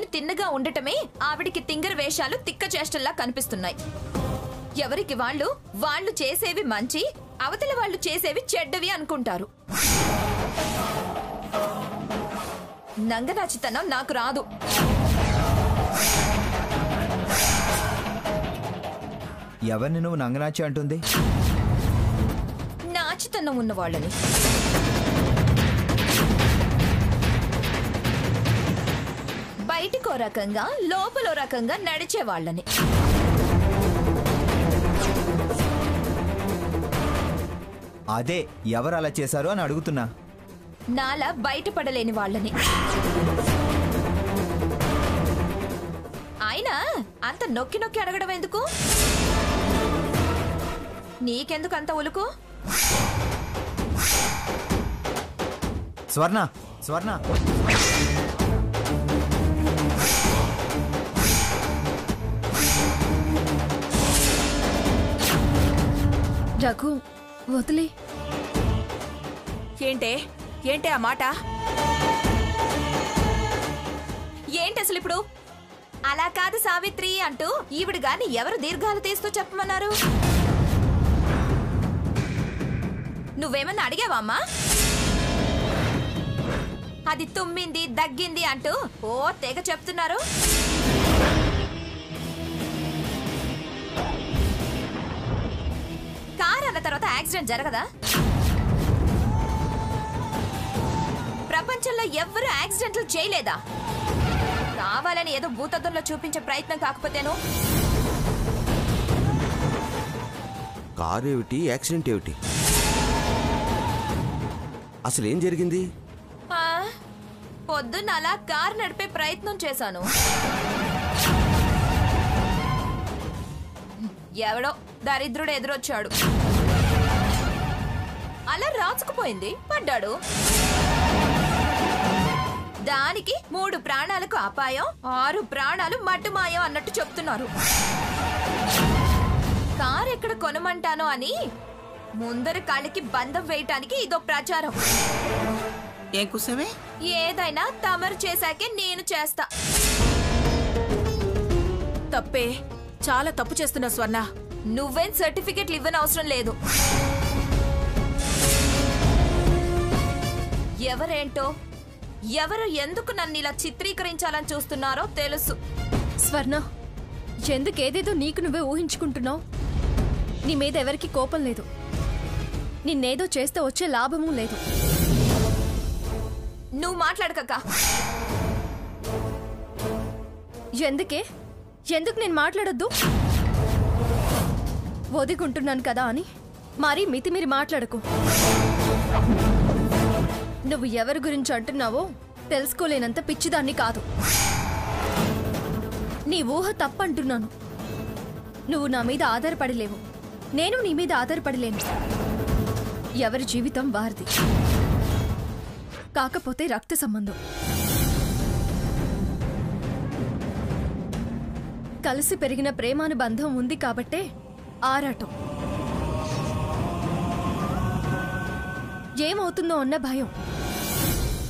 నేను తిన్నగా ఉండటమే ఆవిడికి తింగర వేషాలు తిక్క చేష్టల్లా కనిపిస్తున్నాయి. ఎవరికి వాళ్ళు చేసేవి మంచి, అవతల వాళ్ళు చేసేవి చెడ్డవి అనుకుంటారు. నంగనాచితనం నాకు రాదు. ఎవరిని నువ్వు నంగనాచి అంటుంది? నాచితనం ఉన్న వాళ్ళని. బయటికో రకంగా లోపల రకంగా నడిచే వాళ్ళని. అదే ఎవరు అలా చేశారు అని అడుగుతున్నా. నాలా బయటపడలేని వాళ్ళని. అయినా అంత నొక్కి నొక్కి అడగడం ఎందుకు? నీకెందుకు అంత ఉలుకు? స్వర్ణ, స్వర్ణ, రఘు వదిలే. ఏంటే ఆ మాట? ఏంటి అసలు ఇప్పుడు? అలా కాదు సావిత్రి అంటూ ఈవిడ గాని ఎవరు దీర్ఘాలు తీస్తూ చెప్పమన్నారు? నువ్వేమన్నా అడిగావా అమ్మా? అది తుమ్మింది దగ్గింది అంటూ ఓ తెగ చెప్తున్నారు. కారు అన్న తర్వాత యాక్సిడెంట్ జరగదా? ప్రపంచంలో ఎవ్వరూ యాక్సిడెంట్లు చేయలేదా? కావాలని ఏదో భూతద్దంలో చూపించే ప్రయత్నం కాకపోతేను. కారు ఏమిటి, యాక్సిడెంట్ ఏమిటి, అసలు ఏం జరిగింది? పొద్దున్న అలా కారు నడిపే ప్రయత్నం చేశాను. ఎవడో దరిద్రుడు ఎదురొచ్చాడు. అలా రాచుకుపోయింది, పడ్డాడు. దానికి 3 ప్రాణాలకు అపాయం, 6 ప్రాణాలు మట్టుమాయం అన్నట్టు చెప్తున్నారు. కారు ఎక్కడ కొనమంటానో అని ముందర కాళ్ళకి బంధం వేయటానికి ఇదో ప్రచారం. ఏం కుసమే? ఏదైనా తమరు చేశాకే నేను చేస్తా. తప్పే, చాలా తప్పు చేస్తున్నా స్వర్ణ. నువ్వేం సర్టిఫికెట్లు ఇవ్వని అవసరం లేదు. ఎవరేంటో, ఎవరు ఎందుకు నన్ను ఇలా చిత్రీకరించాలని చూస్తున్నారో తెలుసు. స్వర్ణ, ఎందుకేదేదో నీకు నువ్వే ఊహించుకుంటున్నావు? నీ మీద ఎవరికి కోపం లేదు. నిన్నేదో చేస్తే వచ్చే లాభమూ లేదు. నువ్వు మాట్లాడకక్క. ఎందుకు నేను మాట్లాడొద్దు? ఒదిగుంటున్నాను కదా అని మరీ మితిమీరి మాట్లాడకు. నువ్వు ఎవరి గురించి అంటున్నావో తెలుసుకోలేనంత పిచ్చిదాన్ని కాదు. నీ ఊహ తప్పంటున్నాను. నువ్వు నా మీద ఆధారపడలేవు, నేను నీ మీద ఆధారపడలేను. ఎవరి జీవితం వారిది, కాకపోతే రక్త సంబంధం. కలిసి పెరిగిన ప్రేమానుబంధం ఉంది కాబట్టే ఆరాటం. ఏమవుతుందో అన్న భయం.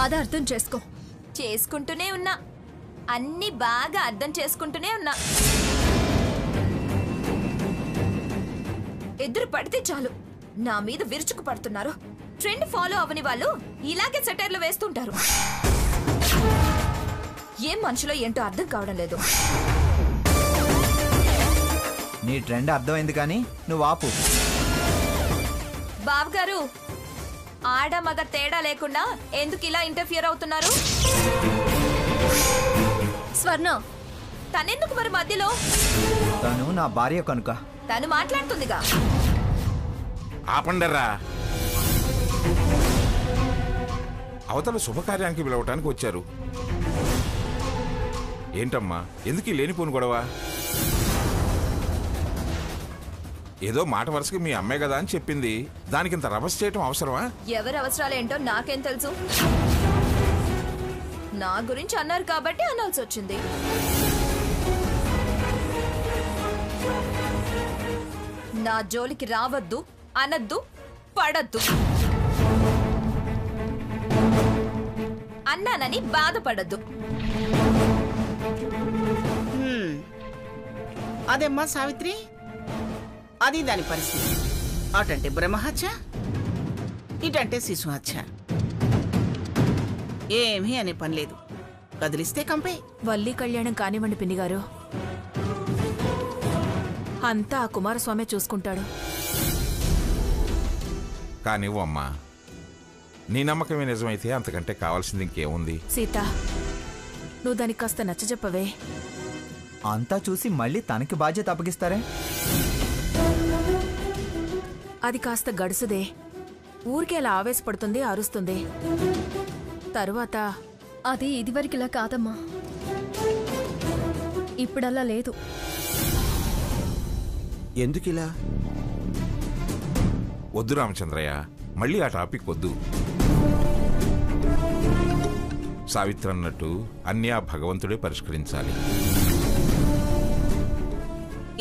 అది అర్థం చేసుకో. చేసుకుంటూనే ఉన్నా, అన్ని బాగా అర్థం చేసుకుంటూనే ఉన్నా. ఎదురు పడితే చాలు నా మీద విరుచుకు పడుతున్నారు. ట్రెండ్ ఫాలో అవని వాళ్ళు ఇలాగే సెటైర్లు వేస్తుంటారు. ఏం మనుషులో ఏంటో అర్థం కావడం లేదు. నీ ట్రెండ్ అర్థమైంది కానీ నువ్వు ఆపు. బావగారు, ఆడ మగ తేడా లేకుండా ఎందుకు ఇలా ఇంటర్ఫియర్ అవుతున్నారు? స్వర్ణ, తనెందుకు మరి మధ్యలో? తను నా భార్య కనుక. తను మాట్లాడుతుందిగా. ఆపండర్రా. అవతల శుభకార్యానికి పిలవటానికి వచ్చారు. ఏంటమ్మా, ఎందుకు లేనిపోను గొడవ? ఏదో మాట వరుసకి మీ అమ్మాయి కదా అని చెప్పింది, దానికి ఇంత రభస చేయటం అవసరమా? ఎవరి అవసరాలేంటో నాకేం తెలుసు. నా గురించి అన్నారు కాబట్టి అనాల్సి వచ్చింది. నా జోలికి రావద్దు, అనద్దు, పడద్దు అన్నానని బాధపడద్దు. అదేమ్మా సావిత్రి, అది దాని పరిస్థితి. అటంటే బ్రహ్మహత్య, ఇటంటే శిశుహత్య. ఏమీ అనే పని లేదు, కదిలిస్తే కంపే. వల్లి కళ్యాణం కానివ్వండి పిన్నిగారు, అంతా ఆ కుమారస్వామి చూసుకుంటాడు. కానివ్వమ్మా, నీ నమ్మకమే నిజమైతే అంతకంటే కావాల్సింది ఇంకేముంది? సీత, నువ్వు దానికి కాస్త నచ్చజెప్పవే. అంతా చూసి మళ్ళీ తనకి బాధ్యత అప్పగిస్తారే? అది కాస్త గడుసుదే, ఊరికే అలా ఆవేశపడుతుంది, అరుస్తుంది. తరువాత అది ఇదివరకిలా కాదమ్మా, ఇప్పుడలా లేదు. ఎందుకిలా? వద్దు రామచంద్రయ్య, మళ్ళీ ఆ టాపిక్ వద్దు. సావిత్రి అన్నట్టు అన్నీ ఆ భగవంతుడే పరిష్కరించాలి.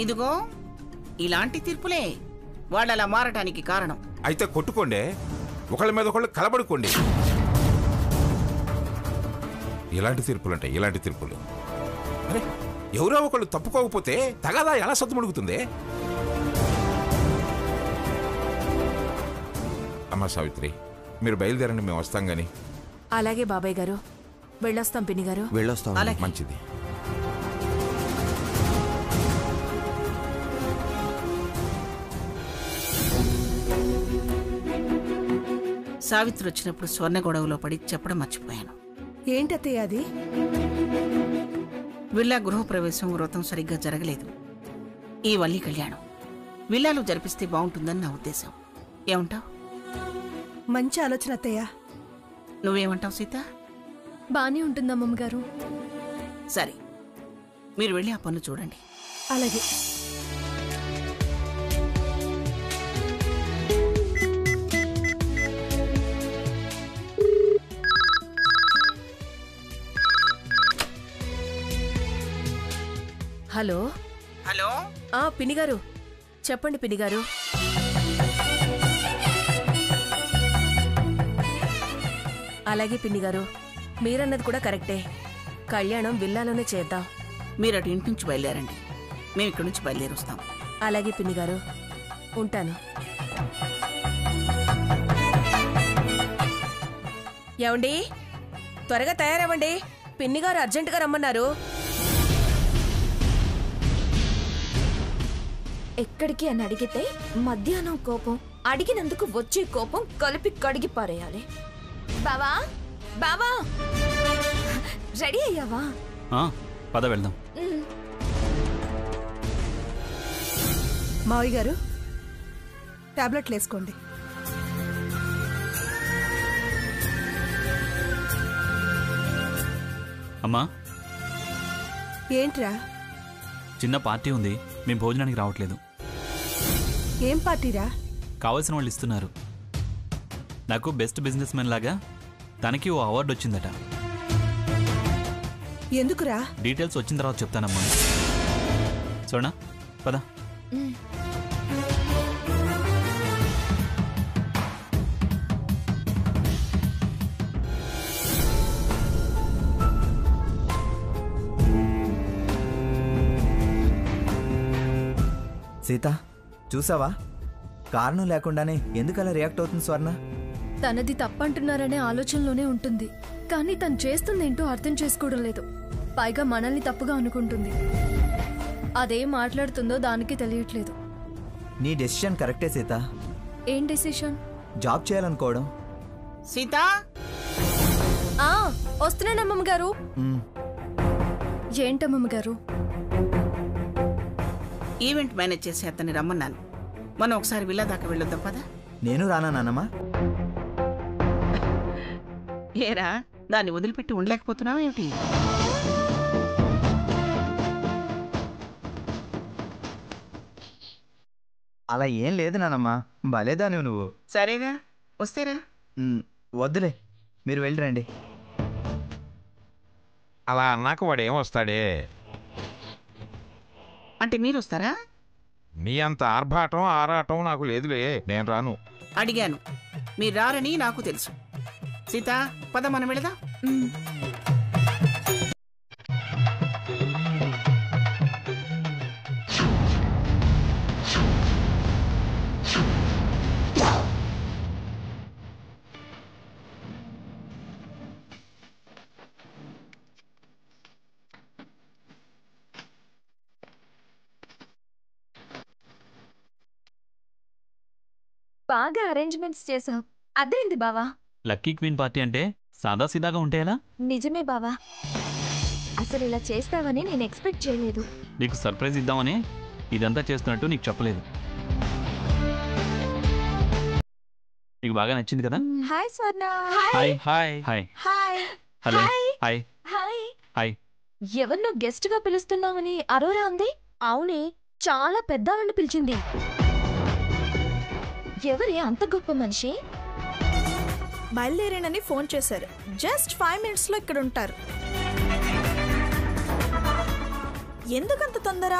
ఇదిగో ఇలాంటి తీర్పులే వాళ్ళలా మారటానికి కారణం. అయితే కొట్టుకోండి, ఒకళ్ళ మీద ఒకళ్ళు కలబడుకోండి. ఇలాంటి తీర్పులు అంటే ఇలాంటి తీర్పులు. అరే, ఎవరో ఒకళ్ళు తప్పుకోకపోతే తగాదా ఎలా సద్దుమడుగుతుంది? అమ్మా సావిత్రి, మీరు బయలుదేరండి, మేము వస్తాం గాని. అలాగే బాబాయ్ గారు, వెళ్ళొస్తాం పిన్నిగారు. వెళ్ళొస్తాం. మంచిది. సావిత్రి వచ్చినప్పుడు స్వర్ణ గొడవలో పడి చెప్పడం మర్చిపోయాను. ఏంటత్తయ్య అది? విల్లా గృహప్రవేశం వ్రతం సరిగ్గా జరగలేదు. ఈ వల్లి కళ్యాణం విల్లాలో జరిపిస్తే బాగుంటుందని నా ఉద్దేశం. ఏమంటావ్? మంచి ఆలోచన అత్తయ్య. నువ్వేమంటావు సీత? బానే ఉంటుందమ్మగారు. సరే, మీరు వెళ్ళి ఆ పనులు చూడండి. అలాగే. హలో. హలో, పిన్నిగారు, చెప్పండి పిన్నిగారు. అలాగే పిన్నిగారు, మీరన్నది కూడా కరెక్టే. కళ్యాణం విల్లాలోనే చేద్దాం. మీరు అటు ఇంటి నుంచి బయలుదేరండి, మేము ఇక్కడి నుంచి బయలుదేరి వస్తాం. అలాగే పిన్నిగారు, ఉంటాను. ఏమండి, త్వరగా తయారవ్వండి, పిన్నిగారు అర్జెంటుగా రమ్మన్నారు. ఎక్కడికి అని అడిగితే మధ్యాహ్నం కోపం, అడిగినందుకు వచ్చే కోపం కలిపి కడిగి పారేయాలి. బావా, బావా, రెడీ అయ్యావా? పద వెళ్దాం. మావయ్య గారు, టాబ్లెట్లు వేసుకోండి. అమ్మా, ఏంట్రా? చిన్న పార్టీ ఉంది, మేము భోజనానికి రావట్లేదు. ఏం పార్టీరా? కావాల్సిన వాళ్ళు ఇస్తున్నారు. నాకు బెస్ట్ బిజినెస్ మెన్ లాగా తనకి ఓ అవార్డు వచ్చిందట. ఎందుకురా? డీటెయిల్స్ వచ్చిన తర్వాత చెప్తానమ్మా. సోనా, పద. సీత, చూసావా? కారణం లేకుండానే ఎందుకలా రియాక్ట్ అవుతుంది స్వర్ణ? తనది తప్పంటున్నారనే ఆలోచనలోనే ఉంటుంది, కానీ తను చేస్తుందేంటో అర్థం చేసుకోవడం లేదు. పైగా మనల్ని తప్పుగా అనుకుంటుంది. అదేం మాట్లాడుతుందో దానికి తెలియట్లేదు. నీ డెసిషన్ కరెక్టే సీత. ఏం డెసిషన్? జాబ్ చేయాలనుకోవడం. సీత, వస్తున్నానమ్మమ్మ గారు. ఏంటమ్మమ్మ గారు? ఈవెంట్ మేనేజ్ చేసి అతన్ని రమ్మన్నాను. మనం ఒకసారి విల్లా దాకా వెళ్ళొద్దాం పదా. నేను రానా నాన్నమ్మా? ఏరా, దాన్ని వదిలిపెట్టి ఉండలేకపోతున్నావు ఏమిటి? అలా ఏం లేదు నానమ్మా, భలేదానివి నువ్వు. సరేరా, వస్తేరా. వద్దులే, మీరు వెళ్ళిరండి. అలా అన్నాక వాడు ఏమొస్తాడే? అంటే మీరు వస్తారా? నీ అంత ఆర్భాటం ఆరాటం నాకు లేదులే, నేను రాను. అడిగాను, మీరు రారని నాకు తెలుసు. సీత, పద మనం వెళదాం. బాగా అరేంజ్మెంట్స్ చేసావు. అదేంది బావా? లక్కీ క్వీన్ పార్టీ అంటే సాదాసీదాగా ఉంటే ఎలా? నిజమే బావా, అసలు ఇలా చేస్తావని నేను ఎక్స్పెక్ట్ చేయలేదు. నీకు సర్ప్రైజ్ ఇద్దామని ఇదంతా చేస్తున్నట్టు నీకు చెప్పలేదు. నీకు బాగా నచ్చింది కదా? హాయ్ స్వర్ణ. Hi hi hi hi. Hello hi hi. Hi. ఎవరినో గెస్ట్ గా పిలుస్తున్నామని అరోరా అంది. అవునే, చాలా పెద్దవాళ్ళని పిలిచింది. ఎవరే అంత గొప్ప మనిషి? బయలుదేరేనని ఫోన్ చేశారు. జస్ట్ 5 minutes లో ఇక్కడ ఉంటారు. ఎందుకంత తొందర?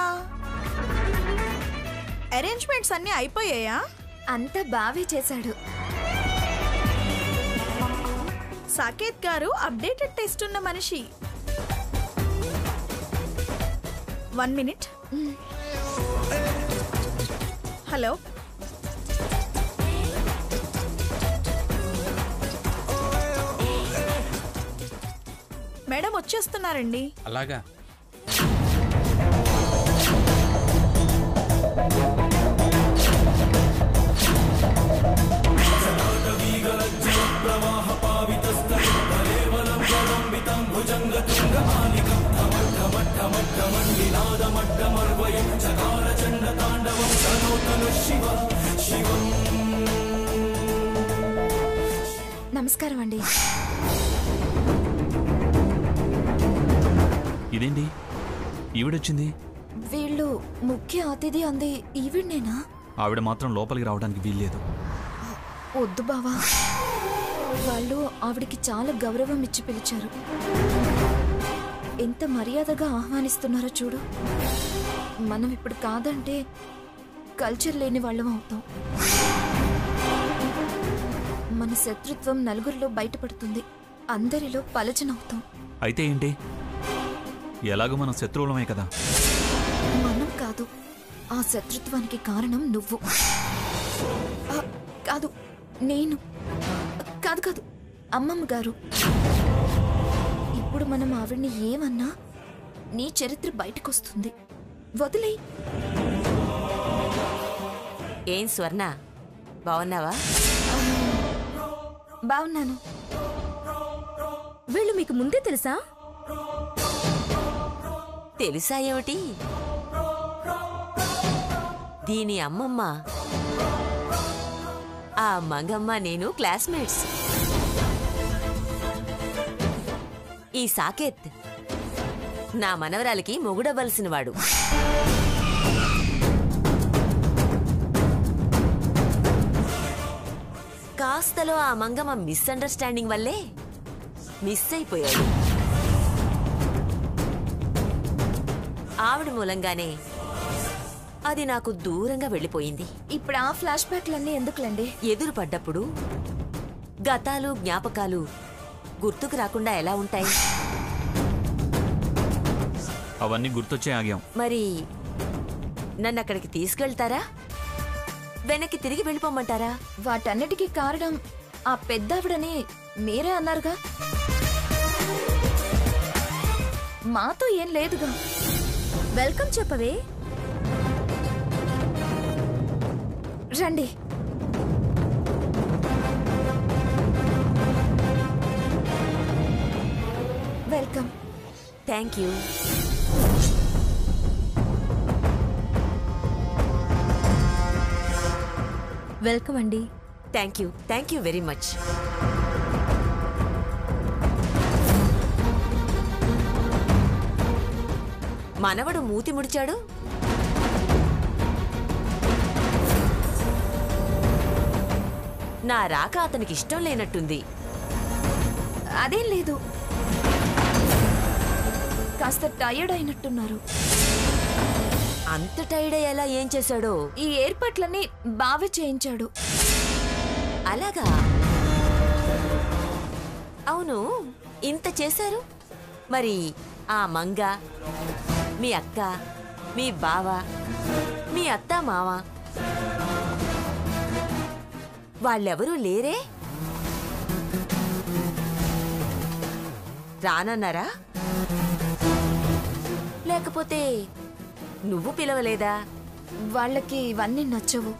అరేంజ్మెంట్స్ అన్నీ అయిపోయాయా? అంత బావే చేశాడు. సాకేత్ గారు అప్డేటెడ్ టెస్ట్ ఉన్న మనిషి. 1 minute. Hello, madam వచ్చేస్తున్నారండి. అలాగా. నమస్కారం అండి. ఇదేంటి ఈవిడొచ్చింది? వీళ్ళు ముఖ్య అతిథి అంది. ఈవిడ్నేనా? ఆవిడ మాత్రం లోపలికి రావడానికి వీల్లేదు. వద్దు బావా, వాళ్ళు ఆవిడికి చాలా గౌరవం ఇచ్చి పిలిచారు. ఎంత మర్యాదగా ఆహ్వానిస్తున్నారో చూడు. మనం ఇప్పుడు కాదంటే కల్చర్ లేని వాళ్ళం అవుతాం. మన శత్రుత్వం నలుగురిలో బయటపడుతుంది, అందరిలో పలచనవుతాం. అయితే ఏంటి? ఎలాగో మనం శత్రువులమే కదా. మనం కాదు, ఆ శత్రుత్వానికి కారణం నువ్వు. కాదు, నేను కాదు కాదు అమ్మమ్మ గారు. ఇప్పుడు మనం ఆవిడ్ని ఏమన్నా నీ చరిత్ర బయటకొస్తుంది. వదిలే. ఏం స్వర్ణ, బాగున్నావా? బాగున్నాను. వీళ్ళు మీకు ముందే తెలుసా? తెలుసా ఏమిటి? దీని అమ్మమ్మ, ఆ మంగమ్మ నేను క్లాస్మేట్స్. ఈ సాకేత్ నా మనవరాలకి మొగుడవ్వాల్సినవాడు. కాస్తలో ఆ మంగమ్మ మిస్అండర్స్టాండింగ్ వల్లే మిస్ అయిపోయాడు. ఆవిడ మూలంగానే అది నాకు దూరంగా వెళ్ళిపోయింది. ఇప్పుడు ఆ ఫ్లాష్ బ్యాక్లన్నీ ఎందుకులండి? ఎదురు పడ్డప్పుడు గతాలు జ్ఞాపకాలు గుర్తుకు రాకుండా ఎలా ఉంటాయి? అవన్నీ గుర్తొచ్చే ఆగాం. మరి నన్ను అక్కడికి తీసుకెళ్తారా, వెనక్కి తిరిగి వెళ్ళిపోమంటారా? వాటన్నిటికీ కారణం ఆ పెద్దావిడని మీరే అన్నారుగా. మాతో ఏం లేదుగా. వెల్కమ్ చెప్పవే. రండి. వెల్కమ్. Thank you. వెల్కమ్ అండి. Thank you very much. మనవడు మూతి ముడిచాడు. నా రాక అతనికి ఇష్టం లేనట్టుంది. అదేం లేదు, కాస్త టైర్డ్ అయినట్టున్నారు. అంత టైర్డ్ అయ్యేలా ఏం చేశాడో? ఈ ఏర్పాట్లన్నీ బావే చేయించాడు. అలాగా? అవును, ఇంత చేశారు. మరి ఆ మంగ, మీ అక్క, మీ బావ, మీ అత్త మావ వాళ్ళెవరూ లేరే? రానన్నారా? లేకపోతే నువ్వు పిలవలేదా? వాళ్ళకి ఇవన్నీ నచ్చవు.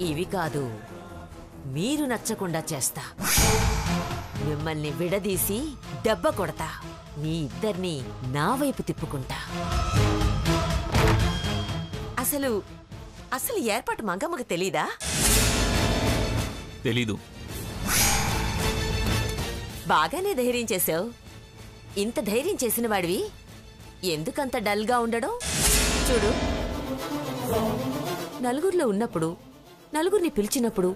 ఇవి కాదు, మీరు నచ్చకుండా చేస్తా. మిమ్మల్ని విడదీసి దెబ్బ కొడతా. మీ ఇద్దరిని నా వైపు తిప్పుకుంటా. అసలు అసలు ఏర్పాటు మంగమ్మకు తెలీదా? తెలీదు. బాగానే ధైర్యం చేసావు. ఇంత ధైర్యం చేసిన వాడివి ఎందుకంత డల్గా ఉండడం? చూడు, నలుగురిలో ఉన్నప్పుడు, నలుగురిని పిలిచినప్పుడు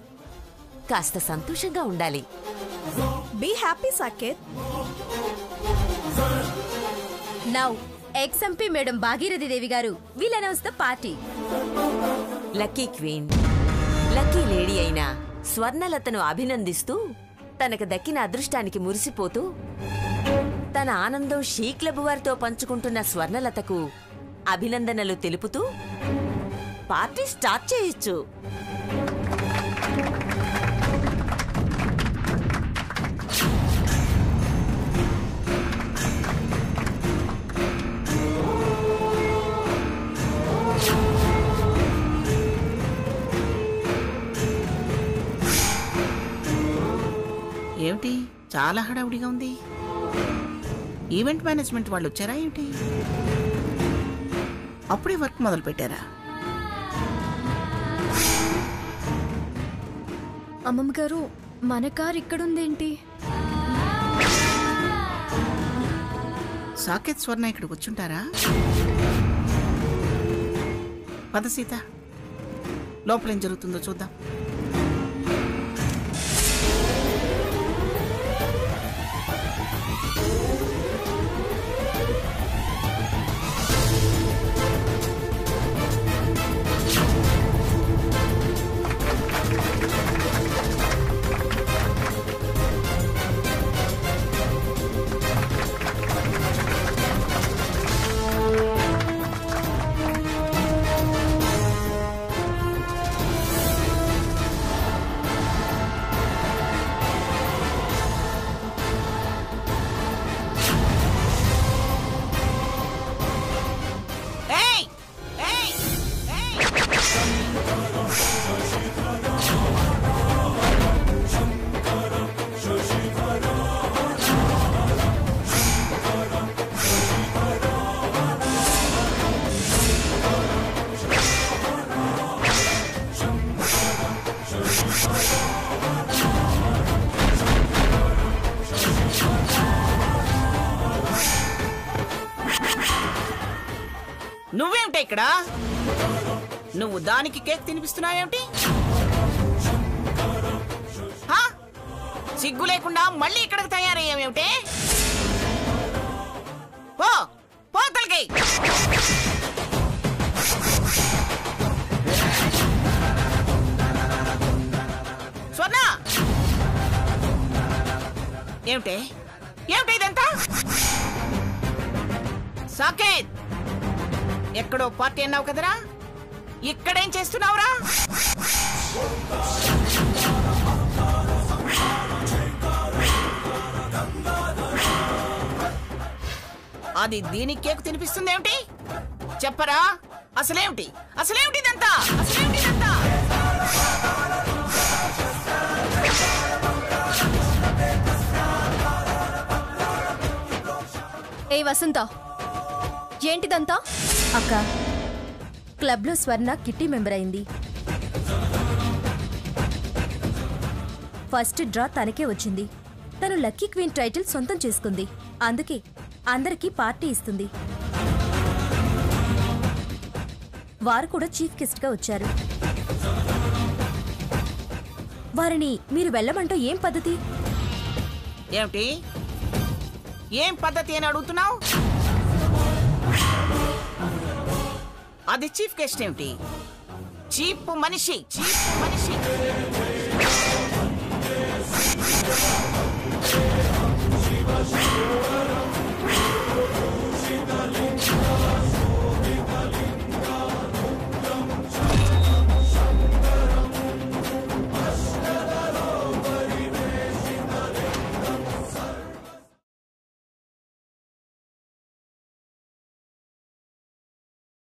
కాస్త సంతోషంగా ఉండాలి. Be happy Saketh. Now ex MP madam Bhagirathi Devi garu will announce the party. Lucky queen, lucky lady అయిన స్వర్ణలతను అభినందిస్తూ, తనకు దక్కిన అదృష్టానికి మురిసిపోతూ, తన ఆనందం షీ క్లబ్ వారితో పంచుకుంటున్న స్వర్ణలతకు అభినందనలు తెలుపుతూ పార్టీ స్టార్ట్ చేయొచ్చు. ఏమిటి చాలా హడావుడిగా ఉంది? ఈవెంట్ మేనేజ్మెంట్ వాళ్ళు వచ్చారా ఏమిటి? అప్పుడే వర్క్ మొదలు పెట్టారా? అమ్మమ్మ గారు, మన కార్ ఇక్కడుందేంటి? సాకేత్ స్వర్ణ ఇక్కడికి వచ్చుంటారా? పద సీత, లోపలేం జరుగుతుందో చూద్దాం. నువ్వేమిటి ఇక్కడ? నువ్వు దానికి కేక్ తినిపిస్తున్నావేమిటి? సిగ్గు లేకుండా మళ్ళీ ఇక్కడికి తయారయ్యావేమిటి? పో పోతలకి. స్వర్ణ, ఏమిటి ఏమిటి ఇదంతా? సాకేత్, ఎక్కడో పార్టీ అన్నావు కదరా, ఇక్కడేం చేస్తున్నావురా? అది దీనికి కేక్ తినిపిస్తుంది ఏమిటి? చెప్పరా, అసలేమిటి అసలేమిటి ఇదంతా? అసలేమిటి ఇదంతా? ఏ వసంత, ఏంటిదంతా? అక్క, క్లబ్లో స్వర్ణ కిట్టి మెంబర్ అయింది. ఫస్ట్ డ్రా తనకే వచ్చింది. తను లక్కీ క్వీన్ టైటిల్ సొంతం చేసుకుంది. అందుకే అందరికీ పార్టీ ఇస్తుంది. వారు కూడా చీఫ్ గెస్ట్ గా వచ్చారు. వారిని మీరు వెళ్ళమంటూ ఏం పద్ధతి? ఏమిటి ఏం పద్ధతి అని అడుగుతున్నావు? అది చీఫ్ గెస్ట్ ఏమిటి? చీప్ మనిషి, చీప్ మనిషి.